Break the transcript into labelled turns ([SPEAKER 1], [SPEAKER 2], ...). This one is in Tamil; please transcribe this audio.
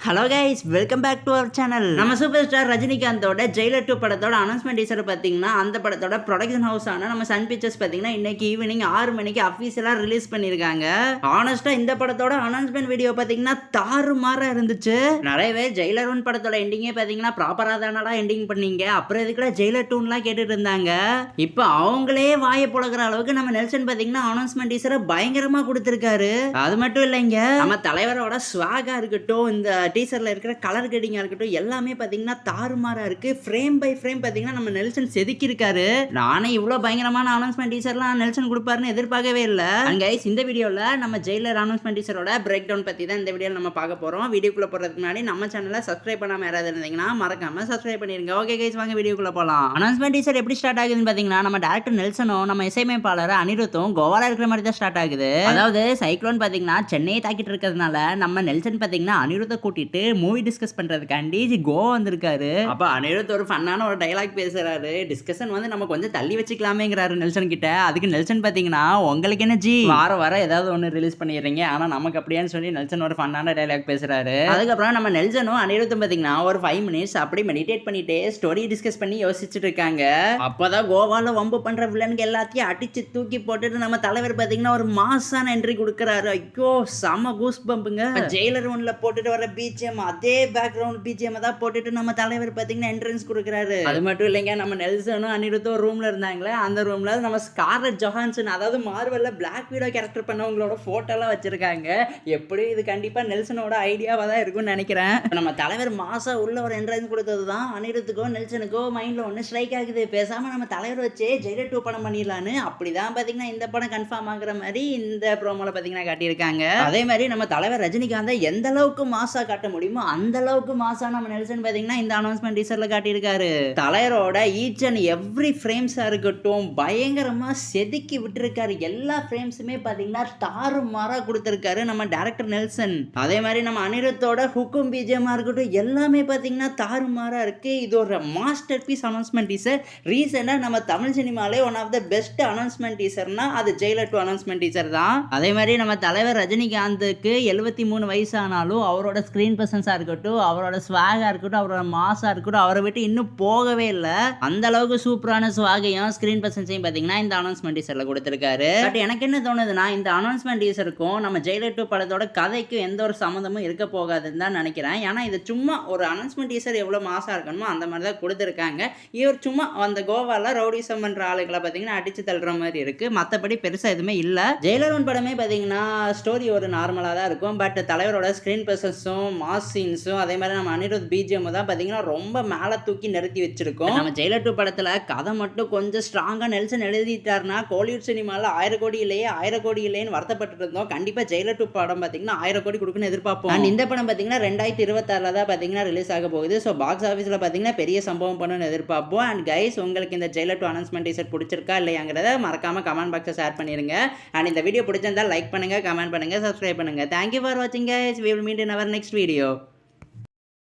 [SPEAKER 1] Hello guys, welcome back to our channel. நம்ம சூப்பர் ஸ்டார் ரஜினிகாந்தோட ஜெயிலர் 2 படத்தோட அனௌன்ஸ்மெண்ட் டீசர் பார்த்தீங்கன்னா அந்த படத்தோட ப்ரொடக்ஷன் ஹவுஸ் ஆன நம்ம சன் பிக்சர்ஸ் பார்த்தீங்கன்னா இன்னைக்கு ஈவினிங் 6 மணிக்கு அஃபீஷியலா ரிலீஸ் பண்ணியிருக்காங்க. ஆனஸ்டா இந்த படத்தோட அனௌன்ஸ்மெண்ட் வீடியோ பார்த்தீங்கன்னா தாறுமாறா இருந்துச்சு. நிறையவே ஜெயிலர் 1 படத்தோட எண்டிங்கே பார்த்தீங்கன்னா ப்ராப்பரா தானடா எண்டிங் பண்ணீங்க, அப்புறம் எதுக்குடா ஜெயிலர் 2லாம் கேட்டுட்டு இருந்தாங்க. இப்போ அவங்களே வாயை புழக்கிற அளவுக்கு நம்ம நெல்சன் பார்த்தீங்கன்னா அனௌன்ஸ்மெண்ட் டீசரை பயங்கரமா கொடுத்துருக்காரு. அது மட்டும் இல்லைங்க, நம்ம தலைவரோட ஸ்வாகா இருக்கட்டும், இந்த டீசர்ல இருக்கிற கலர் கிரேடிங்கா இருக்கட்டும், எல்லாமே பாத்தீங்கன்னா தாறுமாறா இருக்கு. ஃப்ரேம் பை ஃப்ரேம் பாத்தீங்கன்னா நம்ம நெல்சன் செதுக்கி இருக்காரு. நானே இவ்வளவு பயங்கரமான அனௌன்ஸ்மெண்ட் டீசர்லாம் நெல்சன் கொடுப்பாருன்னு எதிர்பார்க்கவே இல்ல. அண்ட் கைஸ், இந்த வீடியோல நம்ம ஜெயிலர் அனௌன்ஸ்மெண்ட் டீசரோட பிரேக் டவுன் பத்தி தான் இந்த வீடியோல நம்ம பார்க்க போறோம். வீடியோக்குள்ள போறதுக்கு முன்னாடி நம்ம சேனலை சப்ஸ்கிரைப் பண்ணாம யாராவது இருந்தீங்கன்னா மறக்காம சப்ஸ்கிரைப் பண்ணிருங்க. ஓகே கைஸ், வாங்க வீடியோக்குள்ள போலாம். அனௌன்ஸ்மெண்ட் டீசர் எப்படி ஸ்டார்ட் ஆகுதுன்னு பாத்தீங்கன்னா நம்ம டைரக்டர் நெல்சனும் நம்ம இசையமைப்பாளர் அனிருத்தும் கோவால இருக்கிற மாதிரி தான் ஸ்டார்ட் ஆகுது. அதாவது சைக்ளோன் பாத்தீங்கன்னா சென்னையை தாக்கிட்டு இருக்கிறதுனால நம்ம நெல்சன் பாத்தீங்கன்னா அனிருத்தை கூட்டிட்டு மூவி டிஸ்கஸ் பண்றதுக்காண்டி கோவா வந்திருக்காரு. அப்ப அனிருத் ஒரு ஃபன்னான ஒரு டயலாக் பேசுறாரு. டிஸ்கஷன் வந்து நம்ம கொஞ்சம் தள்ளி வச்சுக்கலாமேங்கிறாரு நெல்சன் கிட்ட. அதுக்கு நெல்சன் பாத்தீங்கன்னா உங்களுக்கு என்ன ஜி, வார ஏதாவது ஒன்று ரிலீஸ் பண்ணிடுறீங்க, ஆனா நமக்கு அப்படியான்னு சொல்லி நெல்சன் ஒரு ஃபன்னான டயலாக் பேசுறாரு. அதுக்கப்புறம் நம்ம நெல்சனும் அனிருத்தும் பாத்தீங்கன்னா ஒரு 5 மினிட்ஸ் அப்படி மெடிடேட் பண்ணிட்டு ஸ்டோரி டிஸ்கஸ் பண்ணி யோசிச்சுட்டு இருக்காங்க. அப்பதான் கோவால வம்பு பண்ற வில்லனுக்கு எல்லாத்தையும் அடிச்சு தூக்கி போட்டுட்டு நம்ம தலைவர் பாத்தீங்கன்னா ஒரு மாசான என்ட்ரி கொடுக்கறாரு. ஐயோ செம கூஸ் பம்புங்க. ஜெயிலர் 1ல போட்டுட்டு வர பிஜிஎம் அதே பேக்ரவுண்ட் பிஜிஎம் தான் போட்டுட்டு நம்ம தலைவர் பாத்தீங்கன்னா என்ட்ரன்ஸ் கொடுக்குறாரு. அது மட்டும் இல்லைங்க, நம்ம நெல்சனும் அனிருத்தும் ரூம்ல இருந்தாங்களே, அந்த ரூம்ல நம்ம ஸ்கார்லெட் ஜொஹான்சன், அதாவது மார்வெல்ல பிளாக் வீடோ கேரக்டர் பண்ணவங்களோட போட்டோ எல்லாம் வச்சிருக்காங்க. எப்படி இது கண்டிப்பா நெல்சனோட ஐடியாவா தான் இருக்கும்னு நினைக்கிறேன். நம்ம தலைவர் மாசா உள்ள ஒரு என்ட்ரன்ஸ் கொடுத்தது தான் அனிருத்துக்கோ நெல்சனுக்கோ மைண்ட்ல ஒன்று ஸ்ட்ரைக் ஆகுது. பேசாம நம்ம தலைவர் வச்சே ஜெயிலர் 2 படம் பண்ணிடலான்னு. அப்படிதான் பாத்தீங்கன்னா இந்த படம் கன்ஃபார்ம் ஆகுற மாதிரி இந்த ப்ரோமோல பாத்தீங்கன்னா காட்டியிருக்காங்க. அதே மாதிரி நம்ம தலைவர் ரஜினிகாந்தை எந்த அளவுக்கு மாசா காட்ட முடியுமோ அந்த அளவுக்கு மாசா நம்ம நெல்சன் பாத்தீங்கன்னா இந்த அனௌன்ஸ்மெண்ட் டீசர்ல காட்டியிருக்காரு. தலைவரோட ஈச் அண்ட் எவ்ரி ஃப்ரேம்ஸா இருக்கட்டும் பயங்கரமா செதுக்கி விட்டுருக்காரு. எல்லா ஃப்ரேம்ஸுமே பாத்தீங்கன்னா தாறுமாறா கொடுத்திருக்காரு நம்ம டைரக்டர் நெல்சன். அதே மாதிரி நம்ம அனிருத்தோட ஹுக்கும் பிஜிஎம்மா இருக்கட்டும் எல்லாமே பாத்தீங்கன்னா தாறுமாறா இருக்கு. இது ஒரு மாஸ்டர் பீஸ் அனௌன்ஸ்மெண்ட் டீசர். ரீசெண்டா நம்ம தமிழ் சினிமாலே one of the best announcement டீசர்னா அது ஜெயிலர் 2 அனௌன்ஸ்மெண்ட் டீசர் தான். அதே மாதிரி நம்ம தலைவர் ரஜினிகாந்துக்கு 73 வயசு ஆனாலும் அவரோட ஸ்கிரீன் பிரசன்ஸா இருக்கட்டும், அவரோட ஸ்வாகா இருக்கட்டும், அவரோட மாசா இருக்கட்டும், அவரை விட்டு இன்னும் போகவே இல்லை. அந்த அளவுக்கு சூப்பரான ஸ்வாகையும் ஸ்கிரீன் பிரசன்ஸையும் பாத்தீங்கன்னா இந்த அனௌன்ஸ்மெண்ட் டீசர்ல கொடுத்திருக்காரு. பட் எனக்கு என்ன தோணுதுன்னா இந்த அனௌன்ஸ்மெண்ட் டீசருக்கும் நம்ம ஜெயிலர் 2 படத்தோட கதைக்கும் எந்த ஒரு சம்மந்தமும் இருக்க போகாதுன்னு தான் நினைக்கிறேன். ஏன்னா இது சும்மா ஒரு அனௌன்ஸ்மெண்ட் டீசர் எவ்வளவு மாசா இருக்கணுமோ அந்த மாதிரி தான் கொடுத்துருக்காங்க. இவர் சும்மா அந்த கோவால ரவுடிசம் பண்ற ஆளுகளை பாத்தீங்கன்னா அடிச்சு தள்ளுற மாதிரி இருக்கு. மற்றபடி பெருசா எதுவுமே இல்ல. ஜெயிலர் 1 படமே பாத்தீங்கன்னா ஸ்டோரி ஒரு நார்மலா தான் இருக்கும். பட் தலைவரோட ஸ்கிரீன் பிரசன்ஸும் மாஸ் சீன்ஸும் அதே மாதிரி நம்ம அனிருத் பிஜிஎம் தான் பாத்தீங்கன்னா ரொம்ப மேல தூக்கி நிறுத்தி வச்சிருக்கோம். நம்ம ஜெயிலர் 2 படத்துல கதை மட்டும் கொஞ்சம் ஸ்ட்ராங்கா நெல்சன் எழுதிட்டாருன்னா கோலிவுட் சினிமால 1000 கோடி இல்லையே 1000 கோடி இல்லைன்னு வருத்தப்பட்டு இருந்தோம். கண்டிப்பா ஜெயிலர் 2 படம் பாத்தீங்கன்னா 1000 கோடி கொடுக்குன்னு எதிர்பார்ப்போம். அண்ட் இந்த படம் பாத்தீங்கன்னா 2026 தான் பாத்தீங்கன்னா ரிலீஸ் ஆக போகுது. ஸோ பாக்ஸ் ஆஃபீஸ்ல பாத்தீங்கன்னா பெரிய சம்பவம் பண்ணணும்னு எதிர்பார்ப்போம். அண்ட் கைஸ், உங்களுக்கு இந்த ஜெயிலர் 2 அனௌன்ஸ்மெண்ட் டீசர் பிடிச்சிருக்கா இல்லையாங்கிறத மறக்காம கமெண்ட் பாக்ஸை ஷேர் பண்ணிருங்க. அண்ட் இந்த வீடியோ பிடிச்சிருந்தா லைக் பண்ணுங்க, கமெண்ட் பண்ணுங்க, சப்ஸ்கிரைப் பண்ணுங்க. தேங்க்யூ ஃபார் வாட்சிங் guys. We will meet in our next video.